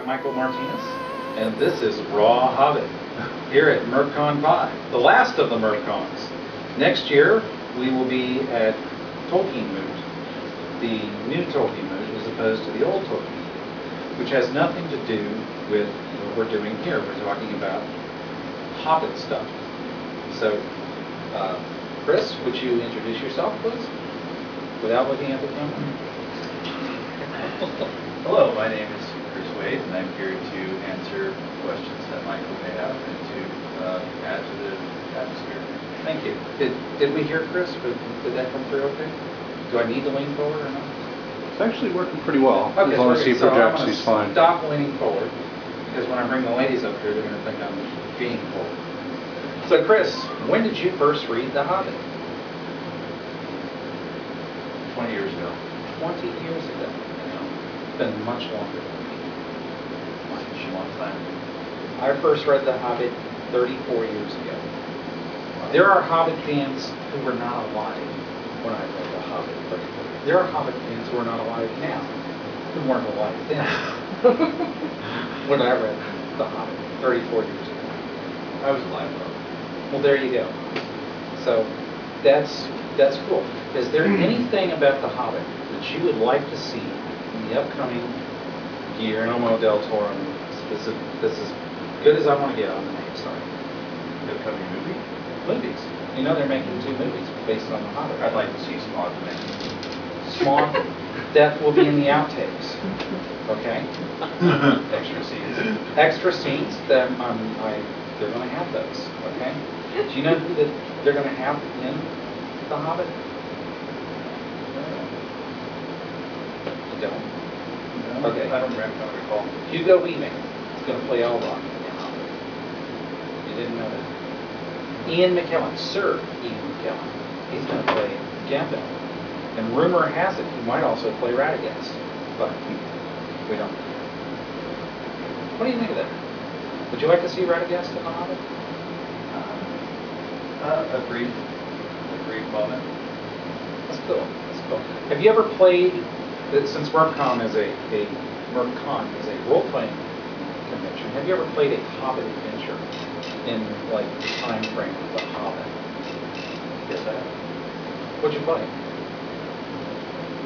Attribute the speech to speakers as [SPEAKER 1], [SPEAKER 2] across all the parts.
[SPEAKER 1] I'm Michael Martinez, and this is Raw Hobbit here at MerpCon 5, the last of the MerpCons. Next year, we will be at Tolkien Moot, the new Tolkien Moot as opposed to the old Tolkien Moot, which has nothing to do with what we're doing here. We're talking about Hobbit stuff. So, Chris, would you introduce yourself, please, without looking at the camera?
[SPEAKER 2] Hello, my name is Chris Wade, and I'm here to answer questions that Michael may have and to add to the atmosphere.
[SPEAKER 1] Thank you. Did we hear Chris? Did that come through okay? Do I need to lean forward or not?
[SPEAKER 3] It's actually working pretty well.
[SPEAKER 1] Okay,
[SPEAKER 3] as long as he projects,
[SPEAKER 1] so
[SPEAKER 3] he's fine.
[SPEAKER 1] Stop leaning forward, because when I bring the ladies up here, they're going to think I'm being forward. So, Chris, when did you first read The Hobbit?
[SPEAKER 2] 20 years ago.
[SPEAKER 1] 20 years ago. It's been much longer than me.
[SPEAKER 2] Much a long time.
[SPEAKER 1] I first read The Hobbit 34 years ago. There are Hobbit fans who were not alive when I read The Hobbit 34 years ago. There are Hobbit fans who are not alive now, who weren't alive then when I read The Hobbit 34 years ago.
[SPEAKER 2] I was alive though.
[SPEAKER 1] Well, there you go. So that's cool. Is there anything about The Hobbit that you would like to see in the upcoming Guillermo del Toro movie? This is good as I want to get on the name, sorry.
[SPEAKER 2] The upcoming movie?
[SPEAKER 1] Movies. You know they're making 2 movies based on The Hobbit.
[SPEAKER 2] I'd like to see Smaug thing.
[SPEAKER 1] Smaug, that will be in the outtakes. Okay?
[SPEAKER 2] Extra scenes.
[SPEAKER 1] Extra scenes that they're going to have those. Okay? Do you know who they're going to have in The Hobbit? You don't?
[SPEAKER 2] No,
[SPEAKER 1] Okay.
[SPEAKER 2] I don't recall.
[SPEAKER 1] Hugo Weaving is going to play Elrond in The Hobbit. You didn't know that? Ian McKellen, Sir Ian McKellen, he's going to play Gandalf. And rumor has it he might also play Radagast, but we don't know. What do you think of that? Would you like to see Radagast in The Hobbit?
[SPEAKER 2] A brief moment.
[SPEAKER 1] That's cool. That's cool. Have you ever played? Since MerpCon is a role-playing convention, have you ever played a Hobbit adventure in like the time frame of The Hobbit?
[SPEAKER 2] Yes, I have.
[SPEAKER 1] What'd you play?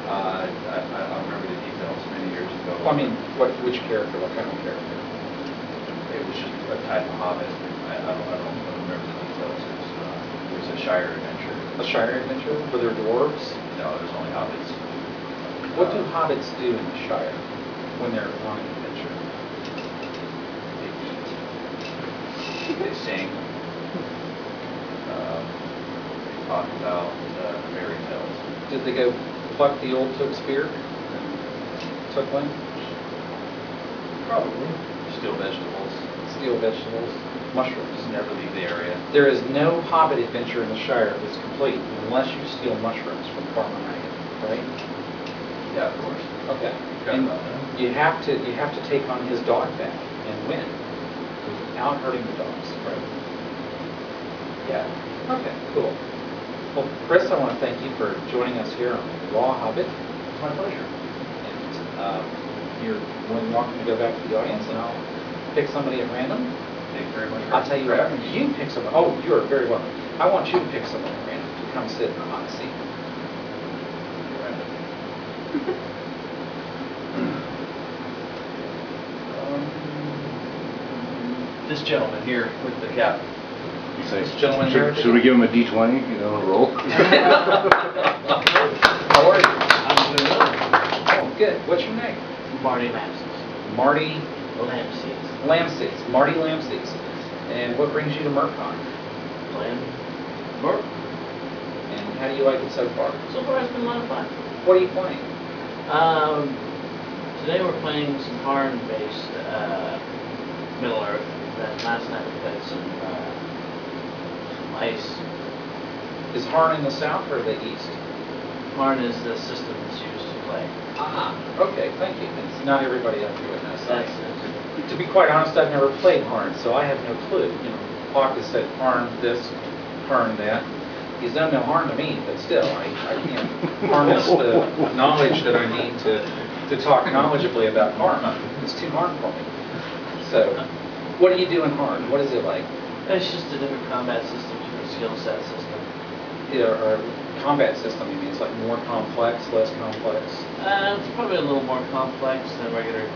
[SPEAKER 2] I don't remember the details many years ago.
[SPEAKER 1] Well, I mean, which character? What kind of character?
[SPEAKER 2] It was just a type of Hobbit. I don't remember the details. It was a Shire adventure.
[SPEAKER 1] A Shire adventure? Were there dwarves?
[SPEAKER 2] No, there's only hobbits.
[SPEAKER 1] What do hobbits do in the Shire when they're on an adventure?
[SPEAKER 2] They eat. They sing. They talk about fairy tales.
[SPEAKER 1] Did they go pluck the old took spear? Tookling?
[SPEAKER 2] Probably. Steal vegetables.
[SPEAKER 1] Steal vegetables? Mushrooms?
[SPEAKER 2] Never leave the area.
[SPEAKER 1] There is no Hobbit adventure in the Shire that's complete unless you steal mushrooms from Farmer Maggot, right?
[SPEAKER 2] Yeah, of course.
[SPEAKER 1] Okay.
[SPEAKER 2] Forgot
[SPEAKER 1] And
[SPEAKER 2] about that.
[SPEAKER 1] you have to take on his dog back and win without hurting the dogs, right?
[SPEAKER 2] Yeah.
[SPEAKER 1] Okay, cool. Well, Chris, I want to thank you for joining us here on Raw Hobbit.
[SPEAKER 2] It's my pleasure.
[SPEAKER 1] And you're more than welcome to go back to the audience, and I'll pick somebody at random.
[SPEAKER 2] Thank you very much.
[SPEAKER 1] I'll tell you what, you pick someone. Oh, you are very welcome. I want you to pick someone at random to come sit in the hot seat.
[SPEAKER 2] This gentleman here with the cap.
[SPEAKER 3] Say,
[SPEAKER 1] This gentleman here.
[SPEAKER 3] should we give him a D20, roll?
[SPEAKER 1] How are you?
[SPEAKER 4] I'm doing well.
[SPEAKER 1] Oh, good. What's your name?
[SPEAKER 4] Marty Lamses.
[SPEAKER 1] Marty
[SPEAKER 4] Lamses.
[SPEAKER 1] Lamses. Marty Lamses. And what brings you to MerpCon?
[SPEAKER 4] Playing Merp.
[SPEAKER 1] And how do you like it so far?
[SPEAKER 4] So far it's been a lot of fun.
[SPEAKER 1] What are you playing?
[SPEAKER 4] Today we're playing some Harn-based Middle Earth. Then last night we played some ice.
[SPEAKER 1] Is Harn in the south or the east?
[SPEAKER 4] Harn is the system that's used to play.
[SPEAKER 1] Ah, okay, thank you. It's not everybody up here knows that.
[SPEAKER 4] That's it.
[SPEAKER 1] To be quite honest, I've never played Harn, so I have no clue. You know, Hawk has said Harn this, Harn that. He's done no harm to me, but still, I can't harness the knowledge that I need to talk knowledgeably about Harn. It's too hard for me. So, what do you do in hard? What is it like?
[SPEAKER 4] It's just a different combat system, different skill set system.
[SPEAKER 1] Or combat system, you mean it's like more complex, less complex?
[SPEAKER 4] It's probably a little more complex than regular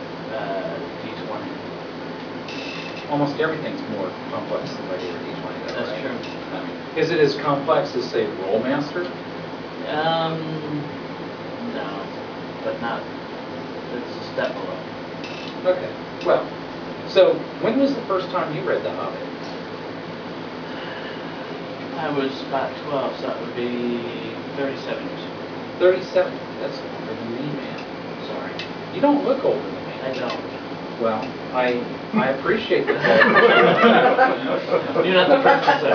[SPEAKER 4] D20.
[SPEAKER 1] Almost everything's more complex than regular D20, though,
[SPEAKER 4] That's
[SPEAKER 1] right?
[SPEAKER 4] true.
[SPEAKER 1] I mean, is it as complex as, say, Rollmaster?
[SPEAKER 4] No, but not. It's a step below.
[SPEAKER 1] Okay, well, so when was the first time you read The Hobbit?
[SPEAKER 4] I was about 12, so that would be 37 years ago.
[SPEAKER 1] 37. That's older than me, man.
[SPEAKER 4] Sorry.
[SPEAKER 1] You don't look older than me.
[SPEAKER 4] I don't.
[SPEAKER 1] Well, I appreciate that.
[SPEAKER 4] You're not the first to say.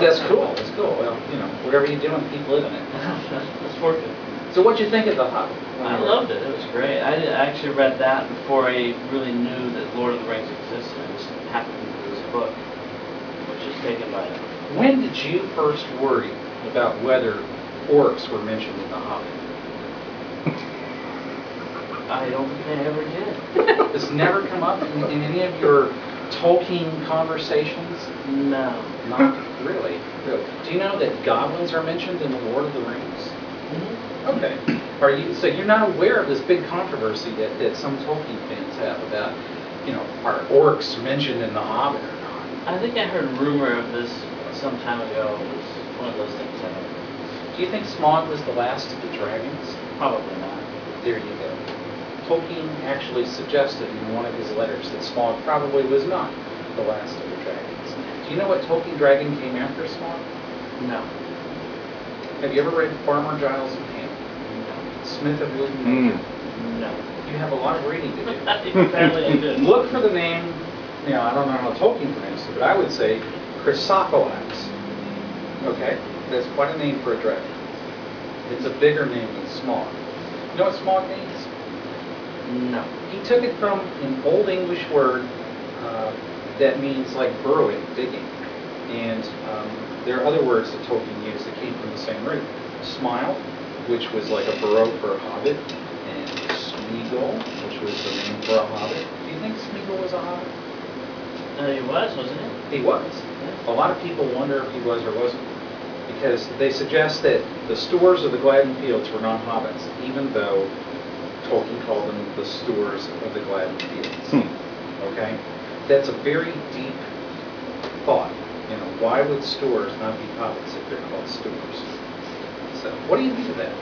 [SPEAKER 1] That's cool. That's cool. Well, you know, whatever you're doing, keep living it.
[SPEAKER 4] Let's work it.
[SPEAKER 1] So what'd you think of The Hobbit?
[SPEAKER 4] I loved it. It was great. I actually read that before I really knew that Lord of the Rings existed. I just happened to this book, which is taken by it.
[SPEAKER 1] When did you first worry about whether orcs were mentioned in The Hobbit?
[SPEAKER 4] I don't think I ever did.
[SPEAKER 1] It's never come up in any of your Tolkien conversations?
[SPEAKER 4] No.
[SPEAKER 1] Not really. Really. Do you know that goblins are mentioned in The Lord of the Rings? Okay. So you're not aware of this big controversy that some Tolkien fans have about, you know, are orcs mentioned in The Hobbit or not?
[SPEAKER 4] I think I heard a rumor of this some time ago. It was one of those things I don't know.
[SPEAKER 1] Do you think Smaug was the last of the dragons?
[SPEAKER 4] Probably not.
[SPEAKER 1] There you go. Tolkien actually suggested in one of his letters that Smaug probably was not the last of the dragons. Do you know what Tolkien dragon came after Smaug?
[SPEAKER 4] No.
[SPEAKER 1] Have you ever read Farmer Giles and Ham?
[SPEAKER 4] No.
[SPEAKER 1] Smith of Wooden?
[SPEAKER 4] No.
[SPEAKER 1] You have a lot of reading to do.
[SPEAKER 4] Apparently I did.
[SPEAKER 1] Look for the name, you know, I don't know how Tolkien pronounced it, but I would say Chrysophalax. Okay? That's quite a name for a dragon. It's a bigger name than Smaug. You know what Smaug means?
[SPEAKER 4] No.
[SPEAKER 1] He took it from an Old English word that means like burrowing, digging. And there are other words that Tolkien used that came from the same root. Smile, which was like a burrow for a hobbit, and Smeagol, which was the name for a hobbit. Do you think Smeagol was a hobbit?
[SPEAKER 4] He was, wasn't he?
[SPEAKER 1] He was. A lot of people wonder if he was or wasn't, because they suggest that the stewards of the Gladden Fields were not hobbits, even though Tolkien called them the stewards of the Gladden Fields. Okay? That's a very deep thought. You know, why would stewards not be hobbits if they're called stewards? So, what do you think of that?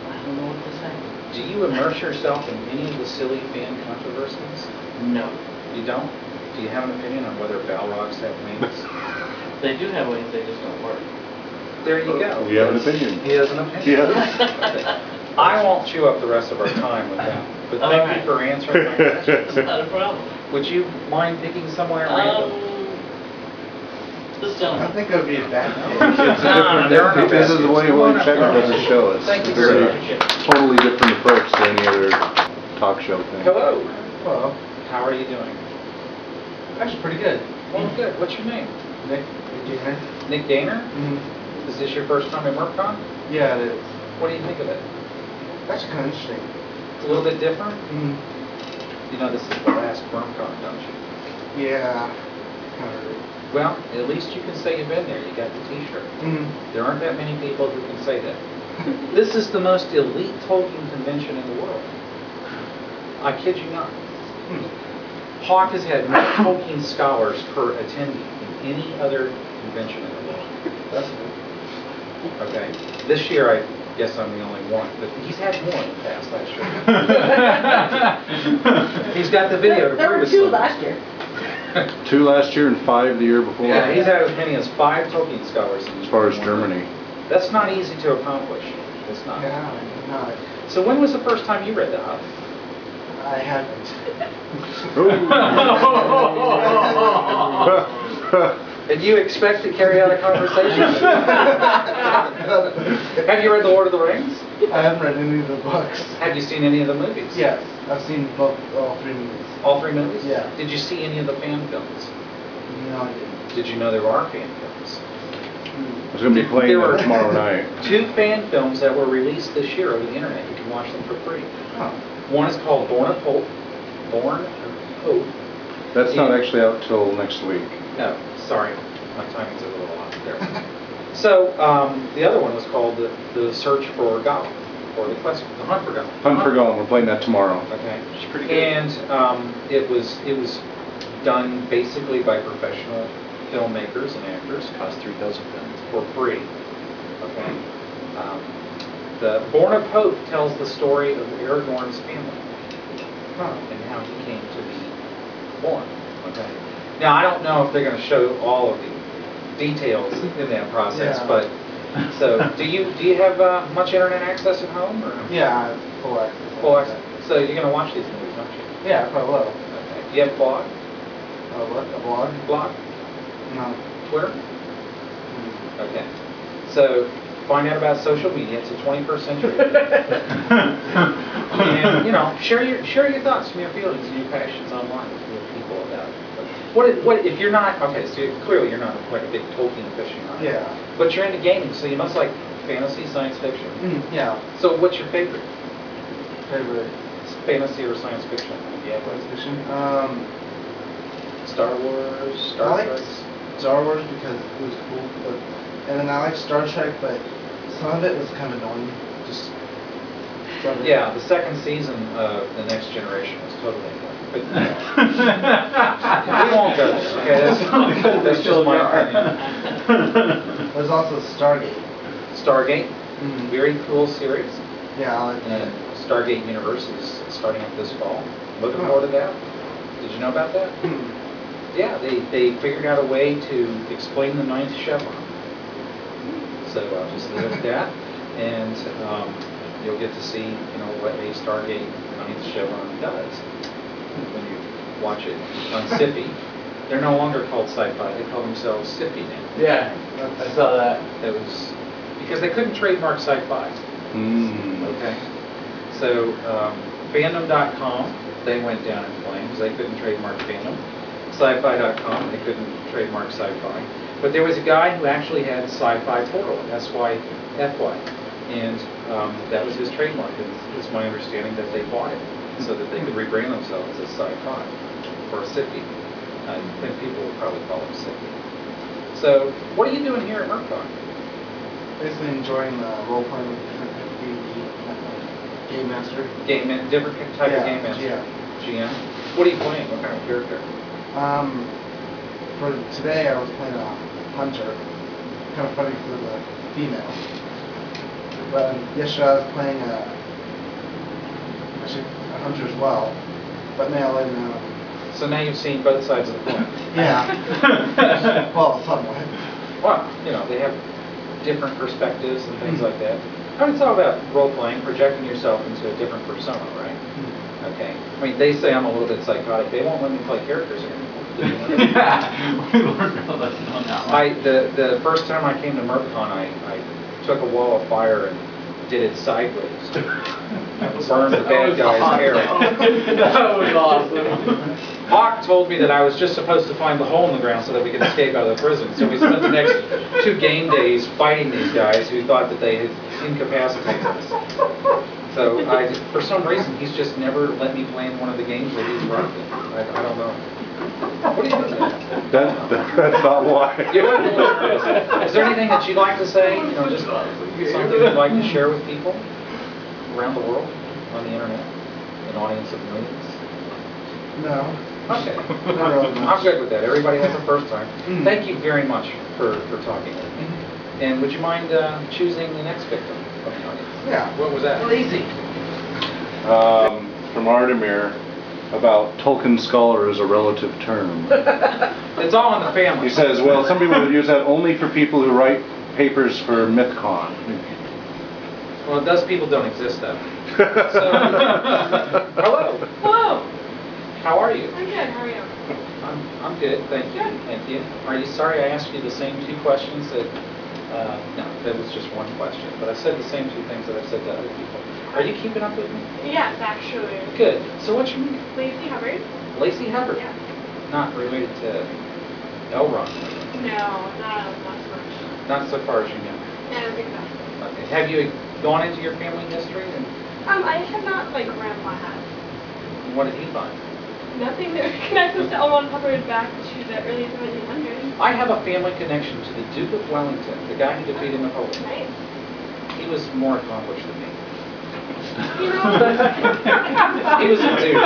[SPEAKER 4] I don't know what to say.
[SPEAKER 1] Do you immerse yourself in any of the silly fan controversies?
[SPEAKER 4] No.
[SPEAKER 1] You don't? Do you have an opinion on whether Balrogs have wings?
[SPEAKER 4] They do have wings, they just don't work.
[SPEAKER 1] There you go.
[SPEAKER 3] You have an opinion.
[SPEAKER 1] He has an opinion.
[SPEAKER 3] Yeah.
[SPEAKER 1] Okay. I won't chew up the rest of our time with that. But thank you for answering my questions.
[SPEAKER 4] It's not a problem.
[SPEAKER 1] Would you mind picking somewhere random?
[SPEAKER 4] This
[SPEAKER 5] I
[SPEAKER 4] gentleman.
[SPEAKER 5] don't think it would be a bad
[SPEAKER 3] It's
[SPEAKER 5] thing.
[SPEAKER 3] a
[SPEAKER 1] there are no
[SPEAKER 3] different, this is the way
[SPEAKER 1] baskets.
[SPEAKER 3] one checker doesn't show us.
[SPEAKER 1] Thank you
[SPEAKER 3] It's
[SPEAKER 1] very
[SPEAKER 3] a
[SPEAKER 1] much.
[SPEAKER 3] Totally different approach to any other talk show thing.
[SPEAKER 1] Hello.
[SPEAKER 5] Well,
[SPEAKER 1] How are you doing?
[SPEAKER 5] actually pretty good.
[SPEAKER 1] Well, good. What's your name?
[SPEAKER 5] Nick, did you
[SPEAKER 1] Nick Gaynor?
[SPEAKER 5] Mm-hmm.
[SPEAKER 1] Is this your first time at MerpCon?
[SPEAKER 5] Yeah, it is.
[SPEAKER 1] What do you think of it?
[SPEAKER 5] Actually kind of interesting.
[SPEAKER 1] It's a little bit different?
[SPEAKER 5] Mm-hmm.
[SPEAKER 1] You know this is the last MerpCon, don't you?
[SPEAKER 5] Yeah, kind of.
[SPEAKER 1] Well, at least you can say you've been there. You got the t-shirt.
[SPEAKER 5] Mm-hmm.
[SPEAKER 1] There aren't that many people who can say that. This is the most elite Tolkien convention in the world. I kid you not. Hawk has had more Tolkien scholars per attendee than any other convention in the world. That's okay. This year, I guess I'm the only one, but he's had more in the past, I'm sure. He's got the video to
[SPEAKER 6] There
[SPEAKER 1] prove
[SPEAKER 6] were
[SPEAKER 1] it.
[SPEAKER 6] 2 last year.
[SPEAKER 3] 2 last year and 5 the year before.
[SPEAKER 1] Yeah, he's had as many as 5 Tolkien scholars.
[SPEAKER 3] As far as Germany.
[SPEAKER 1] That's not easy to accomplish. It's not.
[SPEAKER 5] Yeah, not.
[SPEAKER 1] So when was the first time you read The Hobbit?
[SPEAKER 5] I haven't.
[SPEAKER 1] And you expect to carry on a conversation? Have you read The Lord of the Rings?
[SPEAKER 5] I haven't read any of the books.
[SPEAKER 1] Have you seen any of the movies?
[SPEAKER 5] Yes, I've seen all 3 movies.
[SPEAKER 1] All 3 movies?
[SPEAKER 5] Yeah.
[SPEAKER 1] Did you see any of the fan films?
[SPEAKER 5] No, I didn't.
[SPEAKER 1] Did you know there are fan films?
[SPEAKER 3] was going to be playing
[SPEAKER 1] There were
[SPEAKER 3] them tomorrow night.
[SPEAKER 1] 2 fan films that were released this year over the internet. You can watch them for free.
[SPEAKER 5] Huh.
[SPEAKER 1] One is called Born of Hope. Born of Hope.
[SPEAKER 3] That's not
[SPEAKER 1] And-
[SPEAKER 3] actually out till next week.
[SPEAKER 1] No, sorry, my timing's a little off there. So the other one was called the Search for Gollum, or the Hunt for Gollum.
[SPEAKER 3] Hunt for Gollum, we're playing that tomorrow.
[SPEAKER 1] Okay.
[SPEAKER 2] It's pretty good.
[SPEAKER 1] And it was done basically by professional filmmakers and actors.
[SPEAKER 2] Cost 3,000 pounds.
[SPEAKER 1] For free. Okay. The Born of Hope tells the story of Aragorn's family and how he came to be born. Okay. Now I don't know if they're going to show all of the details in that process,
[SPEAKER 5] Yeah.
[SPEAKER 1] but so do you have much internet access at home or
[SPEAKER 5] Yeah, I have full access.
[SPEAKER 1] full access? So you're going to watch these movies, aren't you?
[SPEAKER 5] Yeah, I probably will.
[SPEAKER 1] Okay. Do you have a blog?
[SPEAKER 5] What? A blog?
[SPEAKER 1] Blog?
[SPEAKER 5] No.
[SPEAKER 1] Twitter?
[SPEAKER 5] Hmm.
[SPEAKER 1] Okay. So find out about social media. It's the 21st century. And share your thoughts and your feelings and your passions online with people about it. What if you're not okay? So clearly you're not like a big Tolkien aficionado.
[SPEAKER 5] Yeah.
[SPEAKER 1] But you're into gaming, so you must like fantasy, science fiction.
[SPEAKER 5] Yeah.
[SPEAKER 1] So what's your favorite?
[SPEAKER 5] Favorite
[SPEAKER 1] Fantasy or science fiction? Yeah.
[SPEAKER 5] science fiction?
[SPEAKER 1] Star Wars,
[SPEAKER 5] I
[SPEAKER 1] Star
[SPEAKER 5] like
[SPEAKER 1] Trek.
[SPEAKER 5] Star Wars because it was cool, and then I like Star Trek, but some of it was kind of annoying. Just some of it-
[SPEAKER 1] Yeah, the second season of The Next Generation was totally annoying. But we won't go there. Okay, that's just my opinion.
[SPEAKER 5] There's also Stargate.
[SPEAKER 1] Stargate,
[SPEAKER 5] Mhm.
[SPEAKER 1] very cool series.
[SPEAKER 5] Yeah, I like that.
[SPEAKER 1] And Stargate Universe is starting up this fall. Looking
[SPEAKER 5] Oh.
[SPEAKER 1] forward to that. Did you know about that?
[SPEAKER 5] Hmm.
[SPEAKER 1] Yeah, they figured out a way to explain the ninth chevron. So I'll just leave it at that, and you'll get to see what a Stargate ninth chevron does when you watch it on Sci-Fi. They're no longer called Sci-Fi; they call themselves Sci-Fi now.
[SPEAKER 4] Yeah, I saw that.
[SPEAKER 1] That was because they couldn't trademark Sci-Fi.
[SPEAKER 3] Mm.
[SPEAKER 1] Okay. So fandom.com, they went down in flames. They couldn't trademark fandom. Sci-fi.com, they couldn't trademark sci-fi. But there was a guy who actually had sci-fi plural, S-Y-F-Y. And that was his trademark. It's my understanding that they bought it so that they could rebrand themselves as sci-fi or Sci-Fi. I think people would probably call them Sci-Fi. So what are you doing here at MerpCon?
[SPEAKER 5] Basically enjoying the role playing with different game master.
[SPEAKER 1] Different type of
[SPEAKER 5] Yeah,
[SPEAKER 1] game master.
[SPEAKER 5] GM.
[SPEAKER 1] GM. What are you playing? What kind of character?
[SPEAKER 5] For today I was playing a hunter. Kind of funny for the female. But yesterday I was playing actually a hunter as well, but male and
[SPEAKER 1] So now you've seen both sides of the coin.
[SPEAKER 5] yeah. Well, somewhat.
[SPEAKER 1] Well, they have different perspectives and things like that. I mean, it's all about role-playing, projecting yourself into a different persona, right? Okay. I mean, they say I'm a little bit psychotic. They won't let me play characters anymore.
[SPEAKER 2] Yeah, we learned a lesson on that one.
[SPEAKER 1] The first time I came to MerpCon, I took a wall of fire and did it sideways. Burned the bad guy's hair.
[SPEAKER 4] That was awesome.
[SPEAKER 1] Hawk told me that I was just supposed to find the hole in the ground so that we could escape out of the prison. So we spent the next 2 game days fighting these guys who thought that they had incapacitated us. So for some reason, he's just never let me play in one of the games that he's run. I don't know. What are you doing?
[SPEAKER 3] That's not why.
[SPEAKER 1] Is there anything that you'd like to say? Just something you'd like to share with people around the world, on the internet, an audience of millions?
[SPEAKER 5] No.
[SPEAKER 1] Okay.
[SPEAKER 5] Not really much.
[SPEAKER 1] I'm good with that. Everybody has a first time.
[SPEAKER 5] Mm.
[SPEAKER 1] Thank you very much for talking with me. And would you mind choosing the next victim of the audience?
[SPEAKER 5] Yeah.
[SPEAKER 1] What was that?
[SPEAKER 5] Lazy.
[SPEAKER 3] From Ardemir, about Tolkien scholar is a relative term.
[SPEAKER 1] It's all in the family.
[SPEAKER 3] He says, well, some people would use that only for people who write papers for MythCon.
[SPEAKER 1] Well, those people don't exist, though. So, hello.
[SPEAKER 6] Hello.
[SPEAKER 1] How are you?
[SPEAKER 6] I'm good. How are you?
[SPEAKER 1] I'm good, thank you.
[SPEAKER 6] Good.
[SPEAKER 1] Thank you. Are you sorry I asked you the same 2 questions that? No, that was just one question. But I said the same 2 things that I've said to other people. Are you keeping up with me?
[SPEAKER 6] Yes, actually.
[SPEAKER 1] Good. So what's your name?
[SPEAKER 6] Lacey Hubbard?
[SPEAKER 1] Lacey Hubbard.
[SPEAKER 6] Yeah.
[SPEAKER 1] Not related to Elrond.
[SPEAKER 6] No, not so much.
[SPEAKER 1] Not so far as you know.
[SPEAKER 6] I don't think so.
[SPEAKER 1] Okay. Have you gone into your family history and
[SPEAKER 6] I have not, like Grandpa has.
[SPEAKER 1] what did he find?
[SPEAKER 6] Nothing that connects us to L1 Hubbard back to the early 1700s.
[SPEAKER 1] I have a family connection to the Duke of Wellington, the guy who defeated Napoleon.
[SPEAKER 6] Nice.
[SPEAKER 1] He was more accomplished than me.
[SPEAKER 6] You know,
[SPEAKER 1] He was a dude.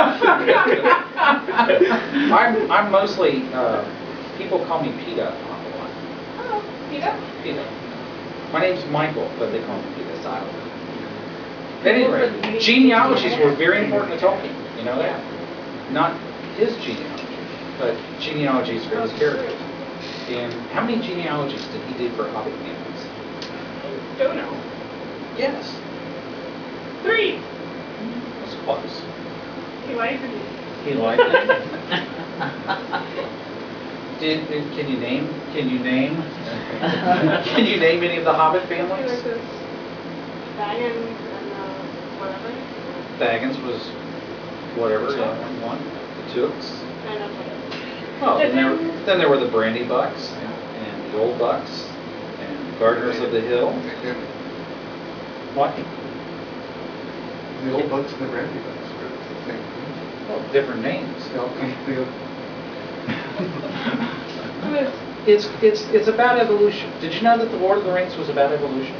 [SPEAKER 1] I'm mostly, people call me PETA an awful lot.
[SPEAKER 6] oh, Peter?
[SPEAKER 1] PETA. My name's Michael, but they call me PETA, so I don't know. At any rate, genealogies were very important to Tolkien, you know that? Not his genealogy, but genealogies for his characters. And how many genealogies did he do for Hobbit families?
[SPEAKER 6] Don't know.
[SPEAKER 1] Yes.
[SPEAKER 6] 3.
[SPEAKER 1] That's close.
[SPEAKER 6] He likes me.
[SPEAKER 1] He liked it. Can you name can you name any of the Hobbit
[SPEAKER 6] He likes
[SPEAKER 1] families?
[SPEAKER 6] this Baggins and whatever.
[SPEAKER 1] Baggins was whatever, yeah, one. The Tooks.
[SPEAKER 6] And that's it.
[SPEAKER 1] Oh,
[SPEAKER 6] And
[SPEAKER 1] then there were the Brandy Bucks and the Old Bucks and Gardeners of the Hill. What?
[SPEAKER 7] The old bucks and the brandy bucks were the same thing.
[SPEAKER 1] Well, different names.
[SPEAKER 7] They all come together.
[SPEAKER 1] It's about evolution. Did you know that the Lord of the Rings was about evolution?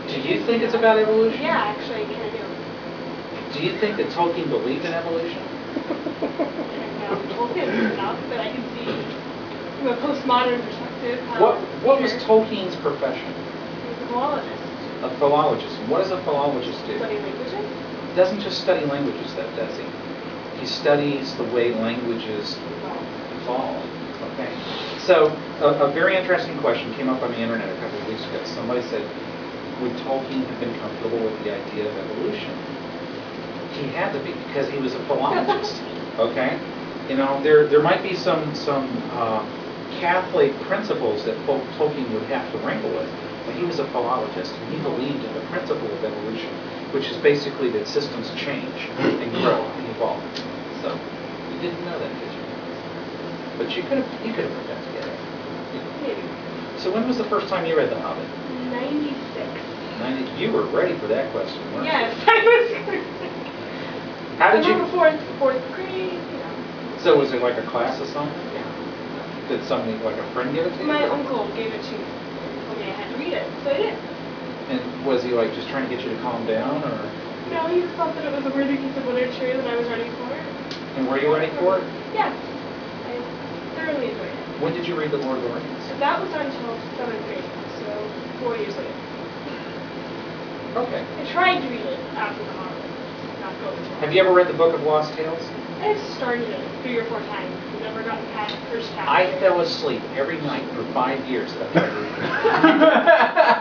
[SPEAKER 1] Do you think it's about evolution?
[SPEAKER 6] Yeah, actually, I kind of do.
[SPEAKER 1] Do you think that Tolkien believed in evolution?
[SPEAKER 6] I don't know Tolkien enough, but I can see from a postmodern perspective how...
[SPEAKER 1] What was Tolkien's profession?
[SPEAKER 6] He was a philologist.
[SPEAKER 1] A philologist. What does a philologist do?
[SPEAKER 6] Study languages?
[SPEAKER 1] He doesn't just study languages, though, does he? He studies the way languages evolve. Okay. So a very interesting question came up on the internet a couple of weeks ago. Somebody said, would Tolkien have been comfortable with the idea of evolution? He had to be, because he was a philologist. Okay. You know, there might be some Catholic principles that Tolkien would have to wrangle with, but he was a philologist, and he believed in the principle of evolution, which is basically that systems change and grow and evolve. So you didn't know that, did you? But you could have put that together.
[SPEAKER 6] Maybe.
[SPEAKER 1] So when was the first time you read The Hobbit?
[SPEAKER 6] 96.
[SPEAKER 1] You were ready for that question, weren't
[SPEAKER 6] Yes,
[SPEAKER 1] you?
[SPEAKER 6] I was.
[SPEAKER 1] How did you?
[SPEAKER 6] Fourth grade, you know.
[SPEAKER 1] So was it like a class assignment?
[SPEAKER 6] Yeah.
[SPEAKER 1] Did somebody, like a friend, give it to you?
[SPEAKER 6] My uncle gave it to me. Told me I had to read it, so I did.
[SPEAKER 1] And was he like just trying to get you to calm down, or?
[SPEAKER 6] No, he thought that it was a worthy piece of literature that I was ready for.
[SPEAKER 1] And were you ready for it?
[SPEAKER 6] Yes. I thoroughly enjoyed it.
[SPEAKER 1] When did you read The Lord of the Rings?
[SPEAKER 6] So that was until 7th grade, so 4 years later.
[SPEAKER 1] Okay.
[SPEAKER 6] I tried to read it after The Hobbit. Not going well.
[SPEAKER 1] Have you ever read the Book of Lost Tales?
[SPEAKER 6] I've started it 3 or 4 times. I've never gotten past the first chapter.
[SPEAKER 1] I fell asleep every night for 5 years after I read it.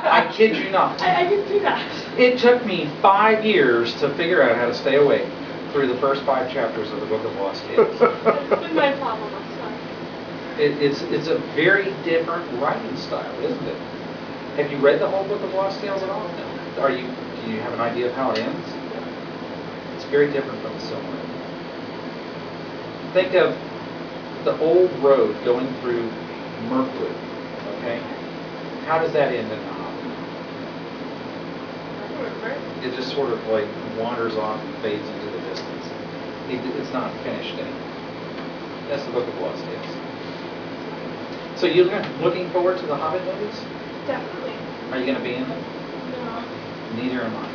[SPEAKER 1] I kid you not.
[SPEAKER 6] I can do that.
[SPEAKER 1] It took me 5 years to figure out how to stay awake through the first 5 chapters of the Book of Lost Tales.
[SPEAKER 6] That's been my problem. I'm sorry.
[SPEAKER 1] It's a very different writing style, isn't it? Have you read the whole Book of Lost Tales at all? No. Do you have an idea of how it ends? It's very different from the Silmarillion. Think of the old road going through Mirkwood, okay? How does that end in The Hobbit?
[SPEAKER 6] I remember.
[SPEAKER 1] It just sort of like wanders off and fades into the distance. It's not finished anymore. That's the Book of Lost Tales. So you're looking forward to the Hobbit movies?
[SPEAKER 6] Definitely.
[SPEAKER 1] Are you going to be in them?
[SPEAKER 6] No.
[SPEAKER 1] Neither am I.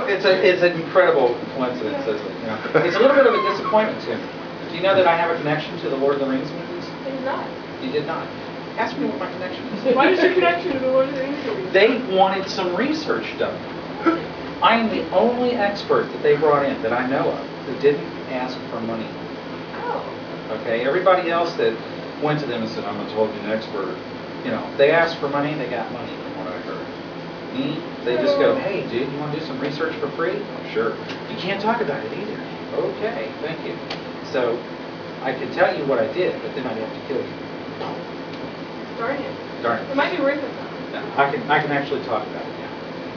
[SPEAKER 1] It's an incredible coincidence, isn't it? You know? It's a little bit of a disappointment to me. Do you know that I have a connection to the Lord of the Rings movies?
[SPEAKER 6] It's not.
[SPEAKER 1] You did not. Ask me what my connection is.
[SPEAKER 6] What is your connection to the Lord of the Rings movies?
[SPEAKER 1] They wanted some research done. I am the only expert that they brought in that I know of who didn't ask for money.
[SPEAKER 6] Oh.
[SPEAKER 1] Okay, everybody else that went to them and said, I'm a Tolkien expert, you know, they asked for money, they got money from what I heard. Me, they just go, hey dude, you want to do some research for free? Oh, sure. You can't talk about it either. Okay, thank you. So, I could tell you what I did, but then I'd have to kill you.
[SPEAKER 6] Darn it.
[SPEAKER 1] Darn it.
[SPEAKER 6] It might be worth it though.
[SPEAKER 1] No, I can actually talk about it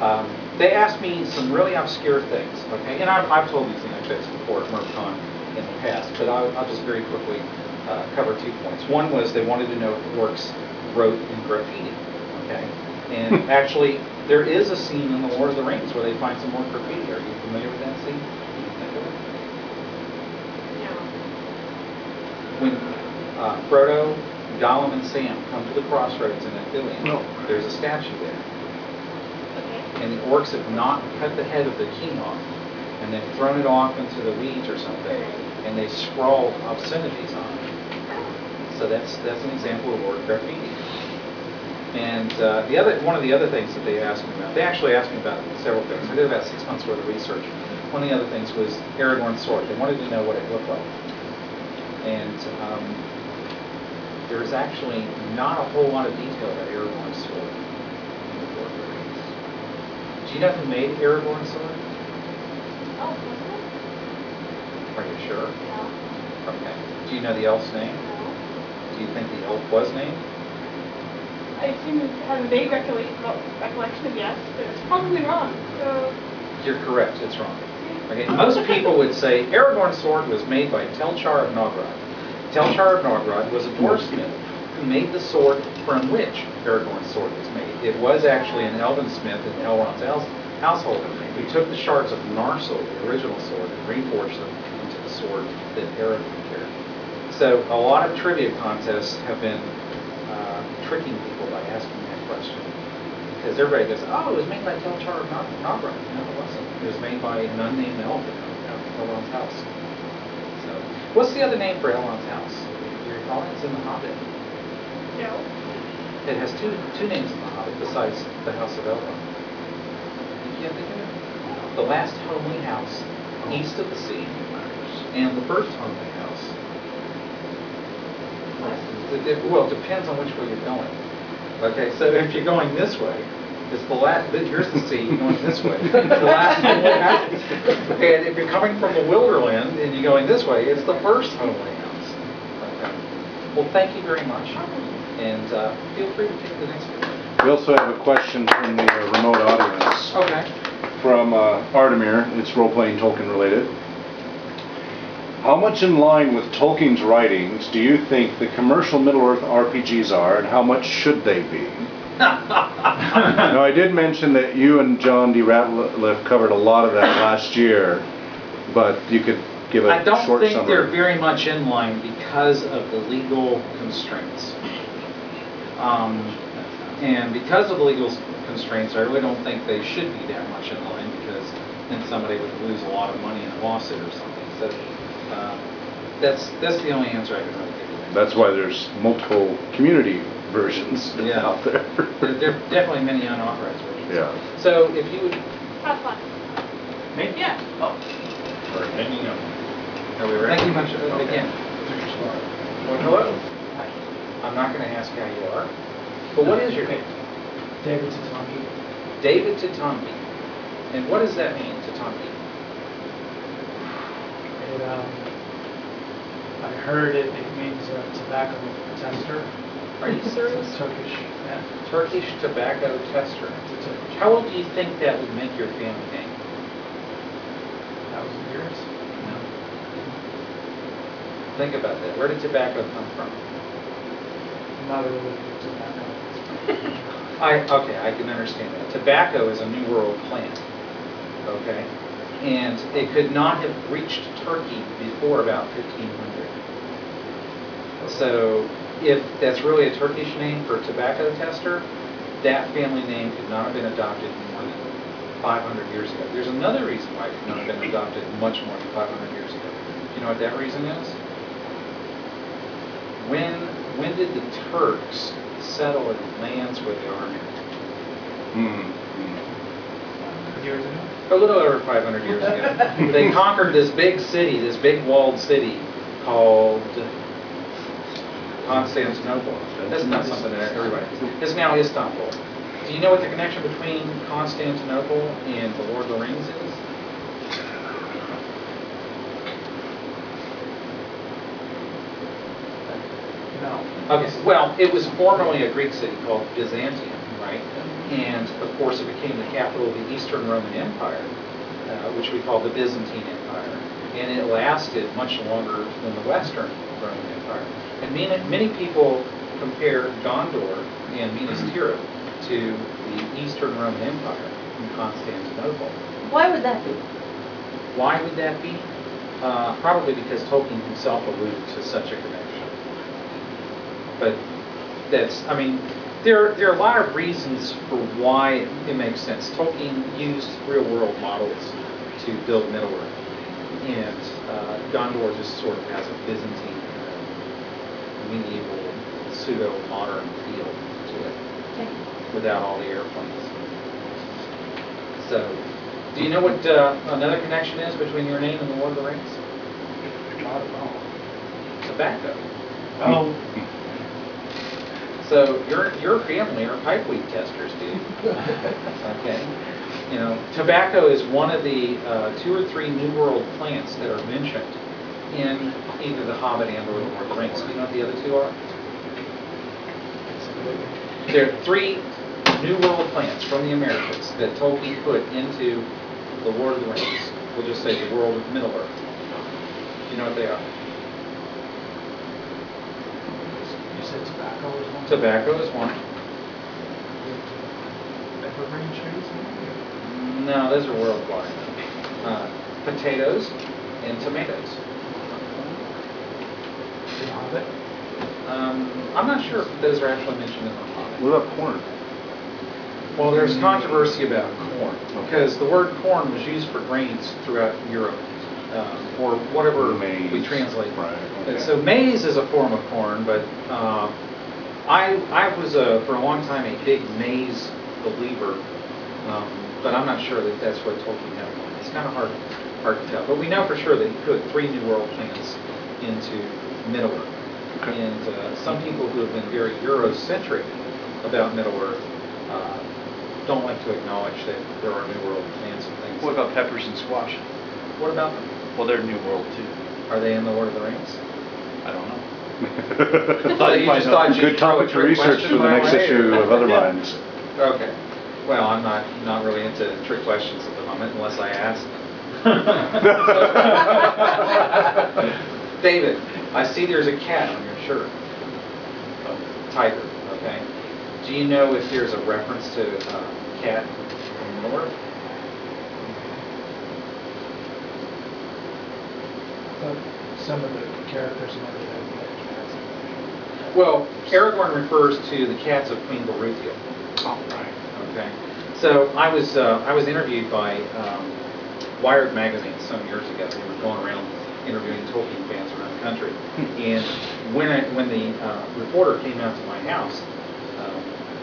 [SPEAKER 1] now. They asked me some really obscure things, okay? And I've told these anecdotes before at MerpCon in the past, but I'll just very quickly cover 2 points. One was they wanted to know if orcs wrote in graffiti, okay? And actually, there is a scene in The Lord of the Rings where they find some more graffiti. Are you familiar with that scene? Can you think of it? When Frodo, Gollum, and Sam come to the crossroads in Ithilien,
[SPEAKER 3] No.
[SPEAKER 1] there's a statue there.
[SPEAKER 6] Okay.
[SPEAKER 1] And the orcs have not cut the head of the king off, and they've thrown it off into the weeds or something, and they scrawled obscenities on it. So that's an example of orc graffiti. And one of the other things that they asked me about, they actually asked me about several things. I did about 6 months worth of research. One of the other things was Aragorn's sword. They wanted to know what it looked like. And there is actually not a whole lot of detail about Aragorn's sword in the Lord of the Rings. Do you know who made Aragorn's sword?
[SPEAKER 6] Oh, wasn't it?
[SPEAKER 1] Are you sure?
[SPEAKER 6] No.
[SPEAKER 1] Okay. Do you know the elf's name?
[SPEAKER 6] No.
[SPEAKER 1] Do you think the elf was named?
[SPEAKER 6] I seem to have a vague recollection of yes, but it's probably wrong. So,
[SPEAKER 1] You're correct. It's wrong. Okay. Most people would say Aragorn's sword was made by Telchar of Nogrod. Telchar of Nogrod was a dwarfsmith who made the sword from which Aragorn's sword was made. It was actually an elven smith in Elrond's household who took the shards of Narsil, the original sword, and reforged them into the sword that Aragorn carried. So a lot of trivia contests have been tricking people by asking that question. Because everybody goes, oh, it was made by Telchar of Nogrod. No, it wasn't. It was made by an unnamed elf in Elrond's house. So, what's the other name for Elrond's house? Do you recall it? It's in The Hobbit.
[SPEAKER 6] no.
[SPEAKER 1] It has two names in The Hobbit besides the House of Elrond. You can't think of it? The last homely house east of the sea, and the first homely house. Well, it depends on which way you're going. Okay, so if you're going this way, it's the last. Here's the sea. You're going this way. It's the last homely house. Okay, and if you're coming from the Wilderland and you're going this way, it's the first homely house. Okay. Well, thank you very much, and feel free to take the next one.
[SPEAKER 3] We also have a question from the remote audience.
[SPEAKER 1] Okay.
[SPEAKER 3] From Ardemir. It's role-playing Tolkien related. How much in line with Tolkien's writings do you think the commercial Middle-earth RPGs are, and how much should they be? Now, I did mention that you and John D. Ratliff covered a lot of that last year, but you could give a
[SPEAKER 1] I don't
[SPEAKER 3] short
[SPEAKER 1] think
[SPEAKER 3] summary.
[SPEAKER 1] they're very much in line because of the legal constraints. And because of the legal constraints, I really don't think they should be that much in line because then somebody would lose a lot of money in a lawsuit or something. So that's the only answer I can really give you.
[SPEAKER 3] That's why there's multiple community versions out there.
[SPEAKER 1] There are definitely many unauthorized versions.
[SPEAKER 3] Yeah.
[SPEAKER 1] So if you would...
[SPEAKER 6] Have fun.
[SPEAKER 1] Me?
[SPEAKER 6] Yeah.
[SPEAKER 1] Oh. Or hanging up. Are we ready? Thank you much again. Well, hello. Hi. I'm not going to ask how you are. But what is your name?
[SPEAKER 8] David Tatangi.
[SPEAKER 1] David Tatangi. And what does that mean, Tatangi?
[SPEAKER 8] I heard it means tobacco tester.
[SPEAKER 1] Are you serious?
[SPEAKER 8] It's Turkish. Yeah.
[SPEAKER 1] Turkish tobacco tester.
[SPEAKER 8] It's Turkish.
[SPEAKER 1] How old do you think that would make your family name?
[SPEAKER 8] 1,000 years? No.
[SPEAKER 1] Think about that. Where did tobacco come from?
[SPEAKER 8] I'm not really into tobacco.
[SPEAKER 1] Okay, I can understand that. Tobacco is a New World plant, okay? And it could not have reached Turkey before about 1500. So if that's really a Turkish name for tobacco tester, that family name could not have been adopted more than 500 years ago. There's another reason why it could not have been adopted much more than 500 years ago. Do you know what that reason is? When did the Turks settle in lands where they are now?
[SPEAKER 8] Years ago?
[SPEAKER 1] A little over 500 years ago. They conquered this big city, this big walled city called Constantinople. That's not something that everybody knows. It's now Istanbul. Do you know what the connection between Constantinople and the Lord of the Rings is?
[SPEAKER 8] No.
[SPEAKER 1] Okay, well, it was formerly a Greek city called Byzantium, right? And, of course, it became the capital of the Eastern Roman Empire, which we call the Byzantine Empire. And it lasted much longer than the Western Roman Empire.
[SPEAKER 4] part.
[SPEAKER 1] And many people compare Gondor and Minas Tirith to the Eastern Roman Empire in Constantinople.
[SPEAKER 9] Why would that be?
[SPEAKER 1] Why would that be? Probably because Tolkien himself alluded to such a connection. But there are a lot of reasons for why it makes sense. Tolkien used real-world models to build Middle-earth, and Gondor just sort of has a Byzantine, medieval, pseudo-modern feel to it,
[SPEAKER 9] Okay.
[SPEAKER 1] without all the airplanes. So, do you know what another connection is between your name and the Lord of the Rings?
[SPEAKER 8] Not at all.
[SPEAKER 1] Tobacco.
[SPEAKER 8] Oh,
[SPEAKER 1] So your family are pipeweed testers, dude. Okay. You know, tobacco is one of the 2 or 3 New World plants that are mentioned in either The Hobbit and or The Lord of the Rings. Do you know what the other 2 are? There are 3 New World plants from the Americas that Tolkien put into The Lord of the Rings. We'll just say the world of Middle-earth. Do you know what they are?
[SPEAKER 8] you said tobacco was one?
[SPEAKER 1] Tobacco is one.
[SPEAKER 8] Evergreen trees?
[SPEAKER 1] No, those are worldwide. Potatoes and tomatoes.
[SPEAKER 8] The Hobbit?
[SPEAKER 1] I'm not sure if those are actually mentioned in The Hobbit.
[SPEAKER 3] What about corn?
[SPEAKER 1] Well, there's controversy about corn, because the word corn was used for grains throughout Europe, or whatever
[SPEAKER 3] Maize.
[SPEAKER 1] we translate.
[SPEAKER 3] Right, okay.
[SPEAKER 1] And so maize is a form of corn, but I was for a long time a big maize believer, but I'm not sure that that's what Tolkien had in mind. It's kind of hard to tell. But we know for sure that he put 3 New World plants into Middle-earth.
[SPEAKER 3] Okay.
[SPEAKER 1] And some people who have been very Eurocentric about Middle-earth don't like to acknowledge that there are New World plants and things.
[SPEAKER 2] What about peppers and squash?
[SPEAKER 1] What about them?
[SPEAKER 2] Well, they're New World too.
[SPEAKER 1] Are they in the Lord of the Rings?
[SPEAKER 2] I don't know.
[SPEAKER 1] You just thought you'd
[SPEAKER 3] Good
[SPEAKER 1] throw a
[SPEAKER 3] topic to
[SPEAKER 1] trick
[SPEAKER 3] research
[SPEAKER 1] question
[SPEAKER 3] for the
[SPEAKER 1] my
[SPEAKER 3] next
[SPEAKER 1] way,
[SPEAKER 3] issue
[SPEAKER 1] or-
[SPEAKER 3] of Other Minds.
[SPEAKER 1] Okay. Well, I'm not really into trick questions at the moment unless I ask. David, I see there's a cat on your shirt. Tiger, okay. Do you know if there's a reference to cat from the North?
[SPEAKER 8] Some of the characters in every had
[SPEAKER 1] Well, Aragorn refers to the cats of Queen Belruthiel.
[SPEAKER 3] Oh, right.
[SPEAKER 1] Okay. So I was interviewed by Wired magazine some years ago. We were going around interviewing Tolkien fans around the country, and when the reporter came out to my house,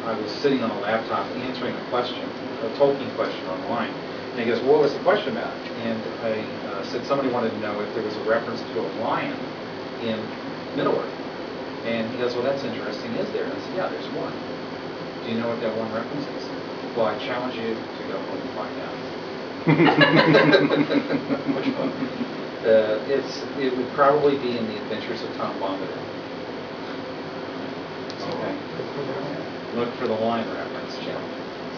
[SPEAKER 1] I was sitting on a laptop answering a Tolkien question online. And he goes, well, "What was the question about?" And I said somebody wanted to know if there was a reference to a lion in Middle-earth. And he goes, "Well, that's interesting. Is there?" And I said, "Yeah, there's one." "Do you know what that one reference is?" "Well, I challenge you to go home and find out."
[SPEAKER 2] Which one?
[SPEAKER 1] It would probably be in The Adventures of Tom Bombadil. Okay. Look for the line reference, Jim.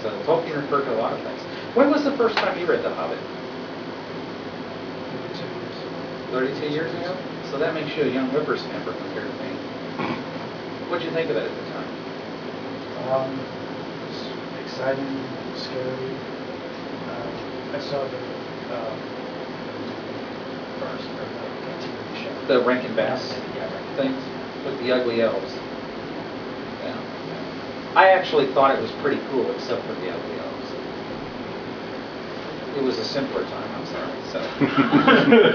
[SPEAKER 1] So Tolkien referred to a lot of things. When was the first time you read The Hobbit? 32 years ago? So that makes you a young whippersnapper compared to me. What'd you think of it at the time?
[SPEAKER 8] It's exciting, scary. I saw the first or the TV show.
[SPEAKER 1] The Rankin Bass
[SPEAKER 8] Yeah,
[SPEAKER 1] things with the ugly elves. Yeah. I actually thought it was pretty cool, except for the ugly elves. It was a simpler time. I'm sorry. So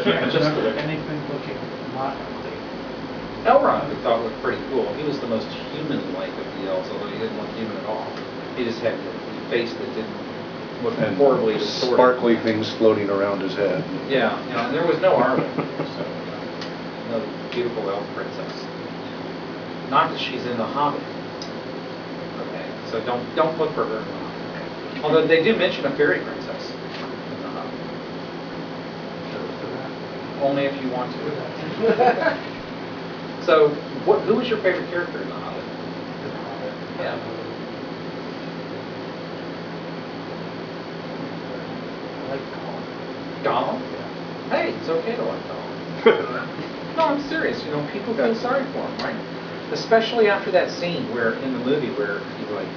[SPEAKER 8] Can't
[SPEAKER 1] just
[SPEAKER 8] remember anything looking not ugly.
[SPEAKER 1] Elrond we thought looked pretty cool. He was the most human-like of the elves, although he didn't look human at all. He just had a face that didn't look
[SPEAKER 3] And
[SPEAKER 1] horribly distorted.
[SPEAKER 3] sparkly things floating around his head.
[SPEAKER 1] Yeah, there was no Arwen, so no beautiful elf princess. Not that she's in The Hobbit. Okay, so don't look for her in The Hobbit. Although they do mention a fairy princess in The Hobbit. Only if you want to. So, who was your favorite character in The Hobbit? Yeah.
[SPEAKER 8] I like Colin.
[SPEAKER 1] Gollum? Hey, it's okay to like Gollum. No, I'm serious. People feel sorry for him, right? Especially after that scene where in the movie where he like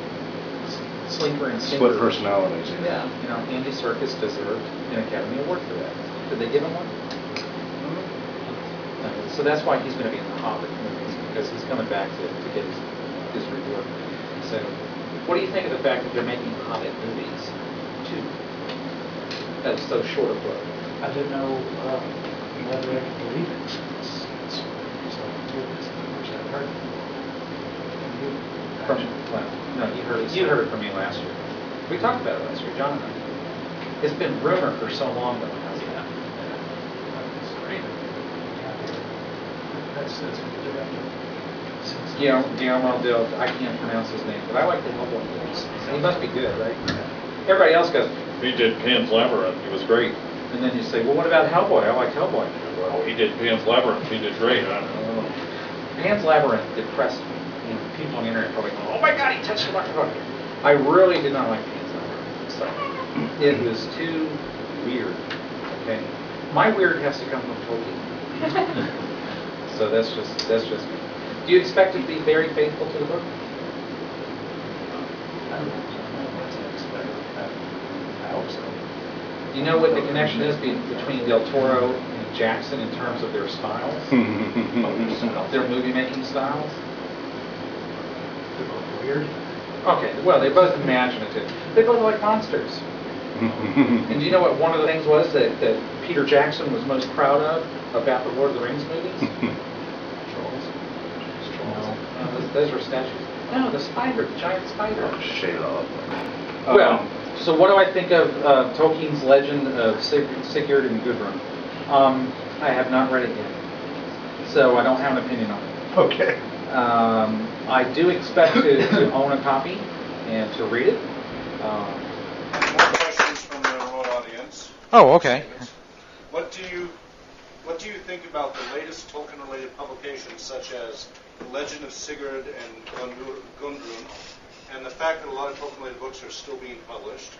[SPEAKER 1] sleeper and sinker.
[SPEAKER 3] Split personalities.
[SPEAKER 1] Yeah, Andy Serkis deserved an Academy Award for that. Did they give him one? So that's why he's going to be in the Hobbit movies, because he's coming back to get his reward. So, what do you think of the fact that they're making Hobbit movies too? That's so short a book.
[SPEAKER 8] I didn't know whether I could believe it. So which I've heard.
[SPEAKER 1] No, you heard it from me last year. We talked about it last year, John and I. It's been rumored for so long though, hasn't it?
[SPEAKER 2] That's great.
[SPEAKER 8] That's a good director.
[SPEAKER 1] Guillermo del, I can't pronounce his name, but I like the Hellboy movies. He must be good, right? Everybody else goes, he did Pan's Labyrinth, he was great. And then you say, well, what about Hellboy? I like Hellboy. Well, he did Pan's Labyrinth, he did great. I don't know. Pan's Labyrinth depressed me. People on the internet probably go, oh my God, he touched the microphone. I really did not like Pan's Labyrinth. So, it was too weird, okay? My weird has to come from Tolkien. So that's just me. Do you expect it to be very faithful to the book?
[SPEAKER 8] I hope so.
[SPEAKER 1] Do you know what the connection is between Del Toro and Jackson in terms of their styles? Their movie-making styles?
[SPEAKER 8] They're both weird.
[SPEAKER 1] Okay, well, they're both imaginative. They both like monsters. And do you know what one of the things was that Peter Jackson was most proud of about the Lord of the Rings movies?
[SPEAKER 8] Trolls.
[SPEAKER 1] No, those were statues. No, the spider, the giant spider.
[SPEAKER 3] Shelob.
[SPEAKER 1] Well, so what do I think of Tolkien's legend of Sigurd and Gudrun? I have not read it yet, so I don't have an opinion on it.
[SPEAKER 3] Okay.
[SPEAKER 1] I do expect to own a copy and to read it.
[SPEAKER 3] More questions from the royal audience.
[SPEAKER 1] Oh, okay.
[SPEAKER 3] What do you think about the latest Tolkien-related publications, such as The Legend of Sigurd and Gudrun, and the fact that a lot of Tolkien-related books are still being published?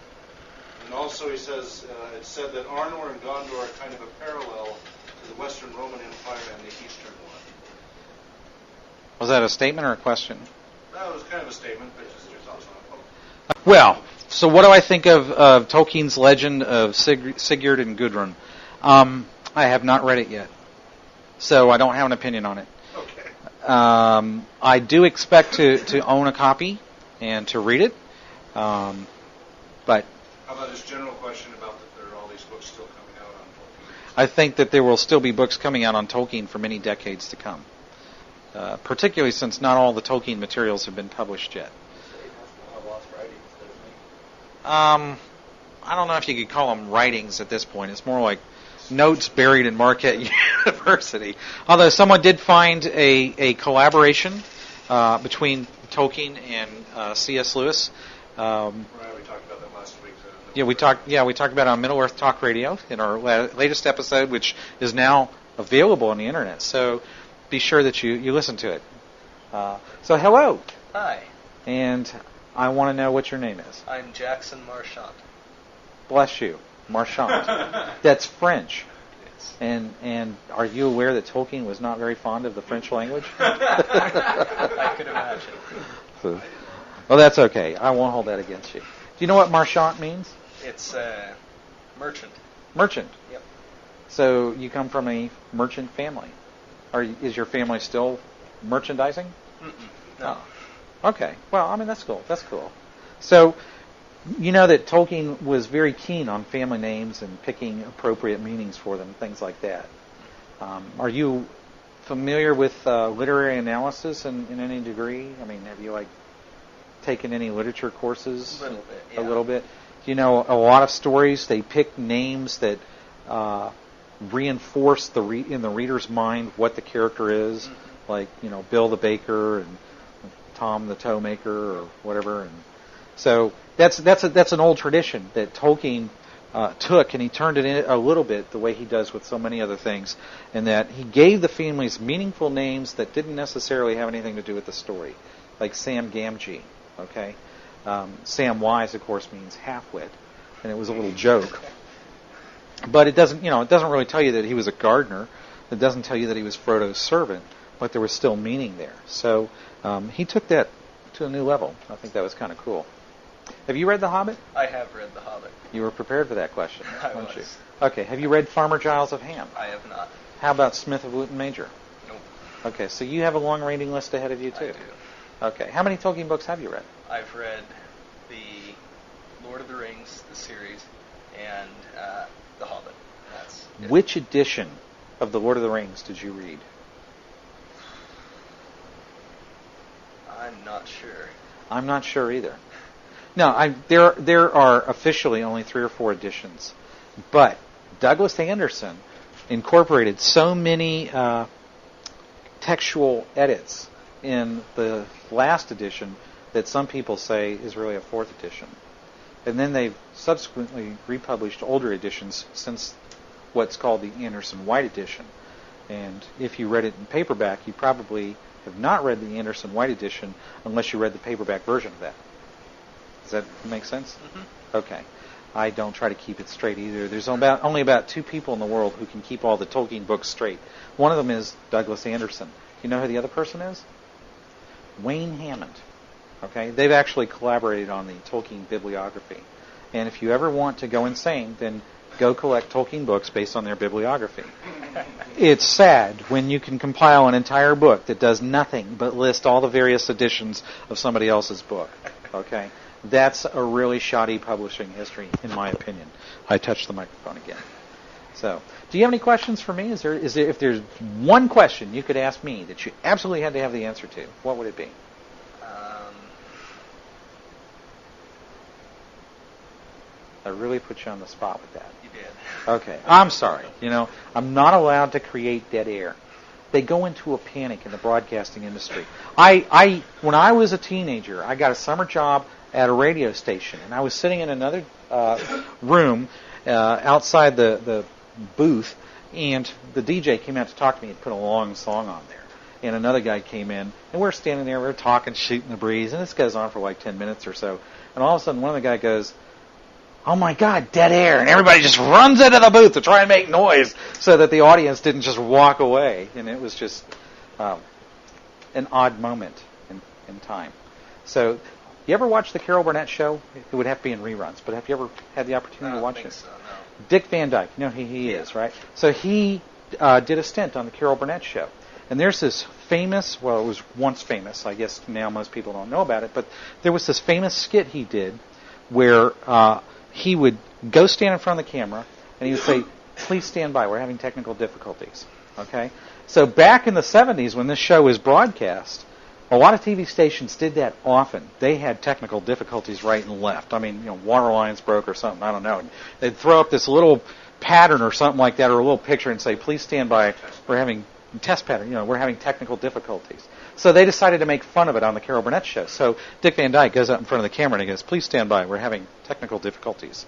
[SPEAKER 3] And also, he says it's said that Arnor and Gondor are kind of a parallel to the Western Roman Empire and the Eastern one.
[SPEAKER 1] Was that a statement or a question?
[SPEAKER 3] That was kind of a statement, but just your thoughts on it.
[SPEAKER 1] Well, so what do I think of Tolkien's legend of Sigurd and Gudrun? I have not read it yet, so I don't have an opinion on it.
[SPEAKER 3] Okay.
[SPEAKER 1] I do expect to own a copy and to read it, but...
[SPEAKER 3] How about this general question about that there are all these books still coming out on Tolkien?
[SPEAKER 1] I think that there will still be books coming out on Tolkien for many decades to come, particularly since not all the Tolkien materials have been published yet. I don't know if you could call them writings at this point. It's more like notes buried in Marquette University. Although someone did find a collaboration between Tolkien and C.S. Lewis.
[SPEAKER 3] Right, we talked about that last week.
[SPEAKER 1] We talked about it on Middle Earth Talk Radio in our latest episode, which is now available on the internet. So be sure that you listen to it. So hello.
[SPEAKER 9] Hi,
[SPEAKER 1] And I want to know what your name is.
[SPEAKER 9] I'm Jackson Marchant.
[SPEAKER 1] Bless you. Marchand. That's French.
[SPEAKER 9] Yes.
[SPEAKER 1] And are you aware that Tolkien was not very fond of the French language?
[SPEAKER 9] I could imagine.
[SPEAKER 1] So, well, that's okay. I won't hold that against you. Do you know what marchand means?
[SPEAKER 9] It's merchant.
[SPEAKER 1] Merchant.
[SPEAKER 9] Yep.
[SPEAKER 1] So you come from a merchant family. Is your family still merchandising?
[SPEAKER 9] No.
[SPEAKER 1] Okay. Well, I mean, that's cool. That's cool. So, you know that Tolkien was very keen on family names and picking appropriate meanings for them, things like that. Are you familiar with literary analysis in any degree? I mean, have you taken any literature courses?
[SPEAKER 9] A little bit, yeah.
[SPEAKER 1] A little bit. You know, a lot of stories, they pick names that reinforce in the reader's mind what the character is, like, you know, Bill the baker and Tom the tow maker or whatever. And so that's an old tradition that Tolkien took, and he turned it in a little bit the way he does with so many other things, in that he gave the families meaningful names that didn't necessarily have anything to do with the story, like Sam Gamgee. Okay, Samwise, of course, means half-wit, and it was a little joke. But it doesn't really tell you that he was a gardener. It doesn't tell you that he was Frodo's servant, but there was still meaning there. So he took that to a new level. I think that was kind of cool. Have you read The Hobbit?
[SPEAKER 9] I have read The Hobbit.
[SPEAKER 1] You were prepared for that question,
[SPEAKER 9] I
[SPEAKER 1] weren't you?
[SPEAKER 9] was.
[SPEAKER 1] Okay. Have you read Farmer Giles of Ham?
[SPEAKER 9] I have not.
[SPEAKER 1] How about Smith of Wootton Major?
[SPEAKER 9] Nope.
[SPEAKER 1] Okay, so you have a long reading list ahead of you, too.
[SPEAKER 9] I do.
[SPEAKER 1] Okay. How many Tolkien books have you read?
[SPEAKER 9] I've read the Lord of the Rings, the series, and The Hobbit. That's it.
[SPEAKER 1] Which edition of The Lord of the Rings did you read?
[SPEAKER 9] I'm not sure.
[SPEAKER 1] I'm not sure either. No, there are officially only 3 or 4 editions, but Douglas Anderson incorporated so many textual edits in the last edition that some people say is really a 4th edition. And then they've subsequently republished older editions since what's called the Anderson White edition. And if you read it in paperback, you probably have not read the Anderson White edition unless you read the paperback version of that. Does that make sense?
[SPEAKER 9] Mm-hmm.
[SPEAKER 1] Okay. I don't try to keep it straight either. There's only about 2 people in the world who can keep all the Tolkien books straight. One of them is Douglas Anderson. You know who the other person is? Wayne Hammond. Okay? They've actually collaborated on the Tolkien bibliography. And if you ever want to go insane, then go collect Tolkien books based on their bibliography. It's sad when you can compile an entire book that does nothing but list all the various editions of somebody else's book. Okay? That's a really shoddy publishing history, in my opinion. I touched the microphone again. So, do you have any questions for me? Is there, if there's one question you could ask me that you absolutely had to have the answer to, what would it be? I really put you on the spot with that.
[SPEAKER 9] You did.
[SPEAKER 1] Okay, I'm sorry. I'm not allowed to create dead air. They go into a panic in the broadcasting industry. When I was a teenager, I got a summer job at a radio station, and I was sitting in another room outside the booth, and the DJ came out to talk to me and put a long song on there. And another guy came in, and we're standing there, we're talking, shooting the breeze, and this goes on for like 10 minutes or so. And all of a sudden, one of the guys goes, "Oh my God, dead air!" And everybody just runs into the booth to try and make noise so that the audience didn't just walk away. And it was just an odd moment in time. So, you ever watch the Carol Burnett show? It would have to be in reruns, but have you ever had the opportunity to watch it?
[SPEAKER 9] So, no.
[SPEAKER 1] Dick Van Dyke, you know who he is, right? So he did a stint on the Carol Burnett show. And there's this famous, well, it was once famous, I guess now most people don't know about it, but there was this famous skit he did where he would go stand in front of the camera and he would say, "Please stand by, we're having technical difficulties." Okay? So back in the 70s when this show was broadcast, a lot of TV stations did that often. They had technical difficulties right and left. I mean, water lines broke or something, I don't know. And they'd throw up this little pattern or something like that or a little picture and say, "Please stand by, we're having test pattern, we're having technical difficulties." So they decided to make fun of it on the Carol Burnett show. So Dick Van Dyke goes out in front of the camera and he goes, "Please stand by, we're having technical difficulties."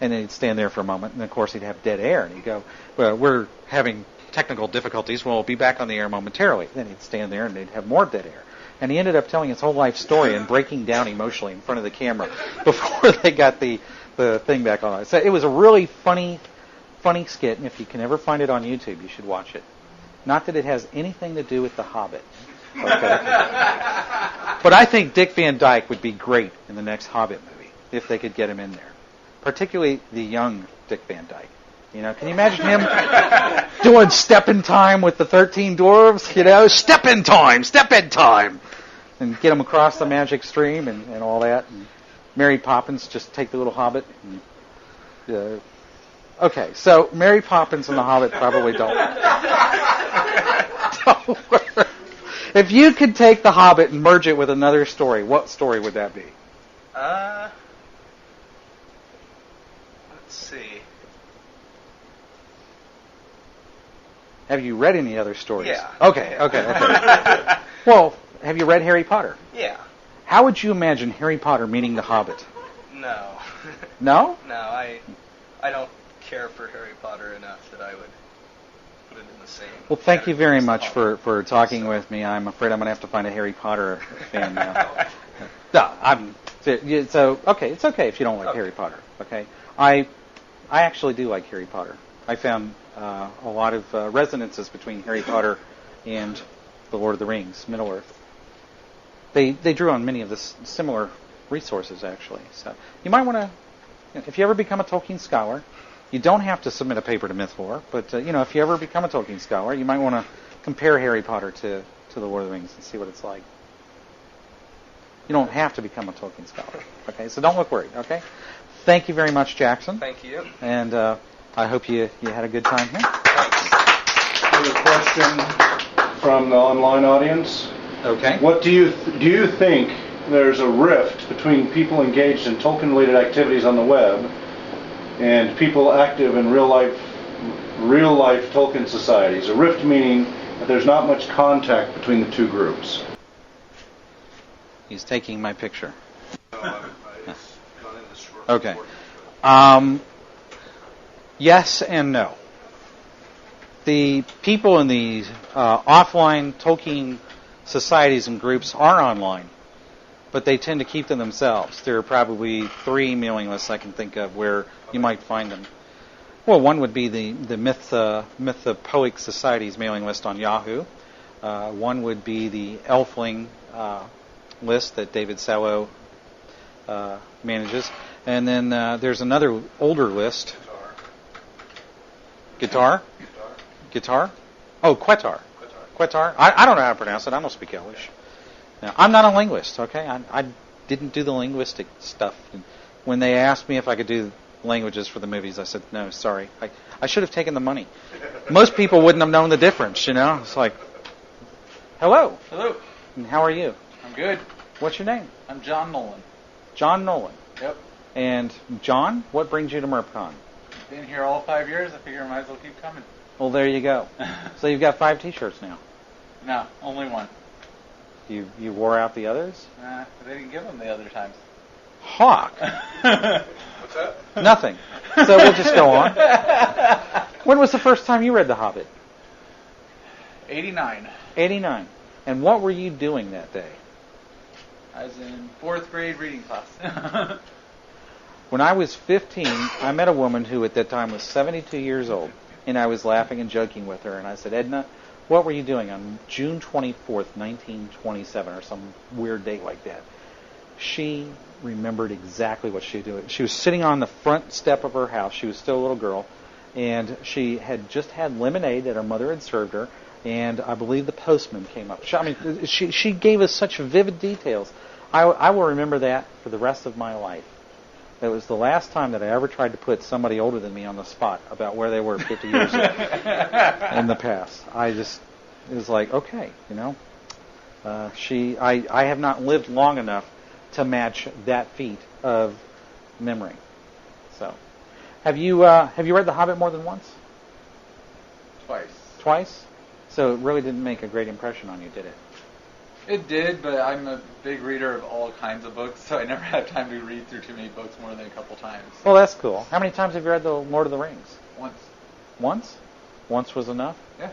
[SPEAKER 1] And then he'd stand there for a moment, and of course he'd have dead air, and he'd go, "Well, we're having technical difficulties, we'll be back on the air momentarily." Then he'd stand there and they'd have more dead air. And he ended up telling his whole life story and breaking down emotionally in front of the camera before they got the thing back on. So it was a really funny skit, and if you can ever find it on YouTube, you should watch it. Not that it has anything to do with The Hobbit. Okay? But I think Dick Van Dyke would be great in the next Hobbit movie, if they could get him in there. Particularly the young Dick Van Dyke. Can you imagine him doing Step in Time with the 13 Dwarves? Step in time! And get him across the magic stream and all that. And Mary Poppins just take the little Hobbit. And, okay, so Mary Poppins and the Hobbit probably don't work. If you could take the Hobbit and merge it with another story, what story would that be?
[SPEAKER 9] Let's see.
[SPEAKER 1] Have you read any other stories?
[SPEAKER 9] Yeah.
[SPEAKER 1] Okay. Well, have you read Harry Potter?
[SPEAKER 9] Yeah.
[SPEAKER 1] How would you imagine Harry Potter meeting the Hobbit?
[SPEAKER 9] No.
[SPEAKER 1] No?
[SPEAKER 9] No, I don't care for Harry Potter enough that I would put it in the same.
[SPEAKER 1] Well, thank you very
[SPEAKER 9] category as the
[SPEAKER 1] much
[SPEAKER 9] Hobbit.
[SPEAKER 1] for talking with me. I'm afraid I'm going to have to find a Harry Potter fan now. No, so okay, it's okay if you don't like Harry Potter. Okay, I actually do like Harry Potter. I found a lot of resonances between Harry Potter and the Lord of the Rings, Middle-earth. They drew on many of the similar resources, actually. So you might want to, if you ever become a Tolkien scholar, you don't have to submit a paper to Mythlore, but if you ever become a Tolkien scholar, you might want to compare Harry Potter to the Lord of the Rings and see what it's like. You don't have to become a Tolkien scholar, okay? So don't look worried, okay? Thank you very much, Jackson.
[SPEAKER 9] Thank you.
[SPEAKER 1] And I hope you had a good time here.
[SPEAKER 3] Here's a question from the online audience.
[SPEAKER 1] Okay.
[SPEAKER 3] What do you think there's a rift between people engaged in Tolkien-related activities on the web and people active in real life Tolkien societies? A rift meaning that there's not much contact between the two groups.
[SPEAKER 1] He's taking my picture.
[SPEAKER 3] Okay.
[SPEAKER 1] Yes and no. The people in the offline Tolkien societies and groups are online, but they tend to keep them themselves. There are probably 3 mailing lists I can think of where you might find them. Well, one would be the Mythopoeic Society's mailing list on Yahoo. One would be the Elfling list that David Sallow manages. And then there's another older list. Guitar? Oh, Quetar. I don't know how to pronounce it. I don't speak English. Now, I'm not a linguist, okay? I didn't do the linguistic stuff. And when they asked me if I could do languages for the movies, I said, no, sorry. I should have taken the money. Most people wouldn't have known the difference, It's like, hello.
[SPEAKER 2] Hello.
[SPEAKER 1] And how are you?
[SPEAKER 2] I'm good.
[SPEAKER 1] What's your name?
[SPEAKER 2] I'm John Nolan.
[SPEAKER 1] John Nolan.
[SPEAKER 2] Yep.
[SPEAKER 1] And John, what brings you to MerpCon?
[SPEAKER 2] Been here all 5 years. I figure I might as well keep coming.
[SPEAKER 1] Well, there you go. So you've got 5 T-shirts now.
[SPEAKER 2] No, only one.
[SPEAKER 1] You wore out the others?
[SPEAKER 2] They didn't give them the other times.
[SPEAKER 1] Hawk.
[SPEAKER 7] What's that?
[SPEAKER 1] Nothing. So we'll just go on. When was the first time you read The Hobbit?
[SPEAKER 2] 89.
[SPEAKER 1] 89. And what were you doing that day?
[SPEAKER 2] I was in 4th grade reading class.
[SPEAKER 1] When I was 15, I met a woman who at that time was 72 years old, and I was laughing and joking with her, and I said, Edna, what were you doing on June 24th, 1927, or some weird date like that? She remembered exactly what she was doing. She was sitting on the front step of her house. She was still a little girl, and she had just had lemonade that her mother had served her, and I believe the postman came up. She gave us such vivid details. I will remember that for the rest of my life. It was the last time that I ever tried to put somebody older than me on the spot about where they were 50 years ago in the past. It was like, okay, I have not lived long enough to match that feat of memory. So, have you read The Hobbit more than once? Twice? So it really didn't make a great impression on you, did it?
[SPEAKER 2] It did, but I'm a big reader of all kinds of books, so I never have time to read through too many books more than a couple times.
[SPEAKER 1] Well, that's cool. How many times have you read The Lord of the Rings?
[SPEAKER 2] Once.
[SPEAKER 1] Once? Once was enough?
[SPEAKER 2] Yeah.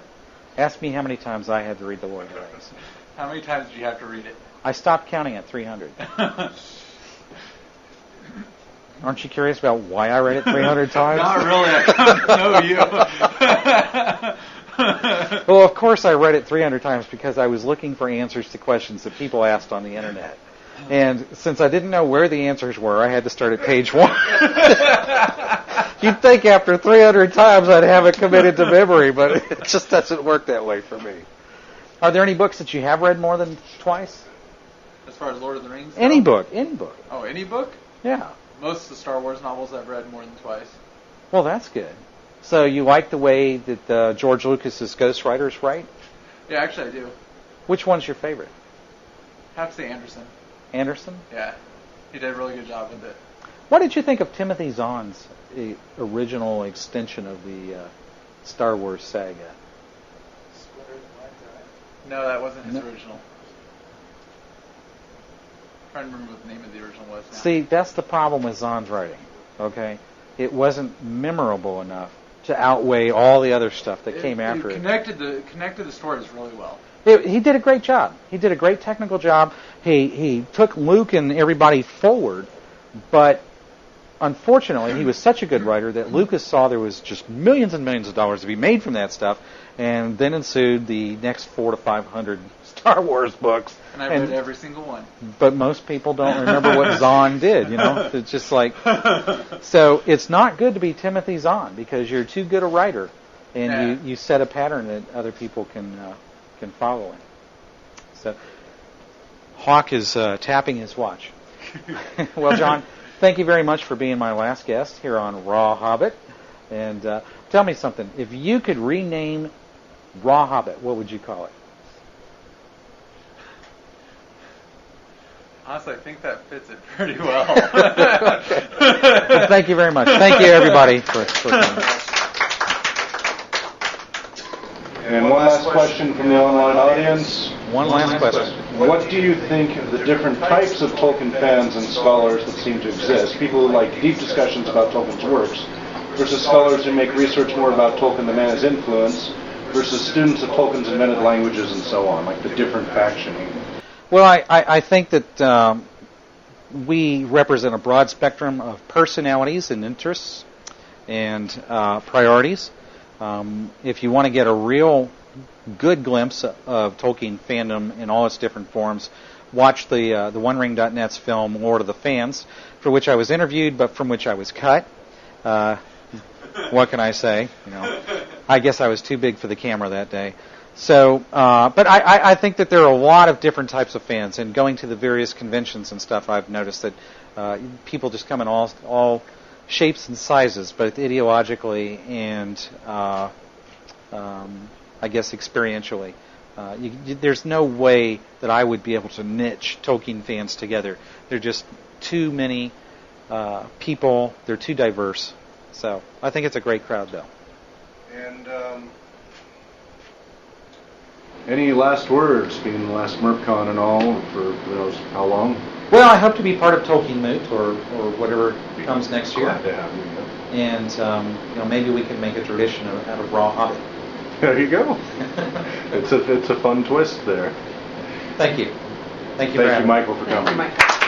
[SPEAKER 1] Ask me how many times I had to read The Lord of the Rings.
[SPEAKER 2] How many times did you have to read it?
[SPEAKER 1] I stopped counting at 300. Aren't you curious about why I read it 300 times?
[SPEAKER 2] Not really. I don't know you.
[SPEAKER 1] Well, of course I read it 300 times because I was looking for answers to questions that people asked on the internet. And since I didn't know where the answers were, I had to start at page 1. You'd think after 300 times I'd have it committed to memory, but it just doesn't work that way for me. Are there any books that you have read more than twice?
[SPEAKER 2] As far as Lord of the Rings?
[SPEAKER 1] Any book.
[SPEAKER 2] Oh, any book?
[SPEAKER 1] Yeah.
[SPEAKER 2] Most of the Star Wars novels I've read more than twice.
[SPEAKER 1] Well, that's good. So you like the way that George Lucas's ghostwriters write?
[SPEAKER 2] Yeah, actually I do.
[SPEAKER 1] Which one's your favorite?
[SPEAKER 2] I have to say Anderson.
[SPEAKER 1] Anderson?
[SPEAKER 2] Yeah. He did a really good job with it.
[SPEAKER 1] What did you think of Timothy Zahn's original extension of the Star Wars saga?
[SPEAKER 2] No, that wasn't his original. I'm trying to remember what the name of the original was now.
[SPEAKER 1] See, that's the problem with Zahn's writing, okay? It wasn't memorable enough to outweigh all the other stuff that came after it.
[SPEAKER 2] Connected the stories really well.
[SPEAKER 1] He did a great job. He did a great technical job. He took Luke and everybody forward, but unfortunately, he was such a good writer that Lucas saw there was just millions and millions of dollars to be made from that stuff, and then ensued the next 400 to 500 Star Wars books.
[SPEAKER 2] And I read every single one.
[SPEAKER 1] But most people don't remember what Zahn did, you know? It's just like... So it's not good to be Timothy Zahn, because you're too good a writer, and you set a pattern that other people can follow in. So Hawk is tapping his watch. Well, John, thank you very much for being my last guest here on Raw Hobbit. And tell me something. If you could rename Raw Hobbit, what would you call it?
[SPEAKER 2] Honestly, I think that fits it pretty well.
[SPEAKER 1] Well, thank you very much. Thank you, everybody, for coming.
[SPEAKER 3] And one last question from the online audience.
[SPEAKER 1] One last question.
[SPEAKER 3] What do you think of the different types of Tolkien fans and scholars that seem to exist? People who like deep discussions about Tolkien's works, versus scholars who make research more about Tolkien, the man, his influence, versus students of Tolkien's invented languages and so on, like the different factioning.
[SPEAKER 1] Well, I think that we represent a broad spectrum of personalities and interests and priorities. If you want to get a real good glimpse of Tolkien fandom in all its different forms, watch the OneRing.net's film Lord of the Fans, for which I was interviewed, but from which I was cut. What can I say? You know, I guess I was too big for the camera that day. So, but I think that there are a lot of different types of fans, and going to the various conventions and stuff, I've noticed that people just come in all shapes and sizes, both ideologically and I guess experientially. There's no way that I would be able to niche Tolkien fans together. They're just too many people. They're too diverse. So I think it's a great crowd, though.
[SPEAKER 3] And any last words, being the last MerpCon and all, for who knows how long?
[SPEAKER 1] Well, I hope to be part of Tolkien Moot or whatever comes next year.
[SPEAKER 3] Glad to have you.
[SPEAKER 1] And maybe we can make a tradition out of Raw Hobbit.
[SPEAKER 3] There you go. It's a fun twist there.
[SPEAKER 1] Thank you. Thank you,
[SPEAKER 3] Thank you, Michael, for coming.
[SPEAKER 6] Thank you, Michael.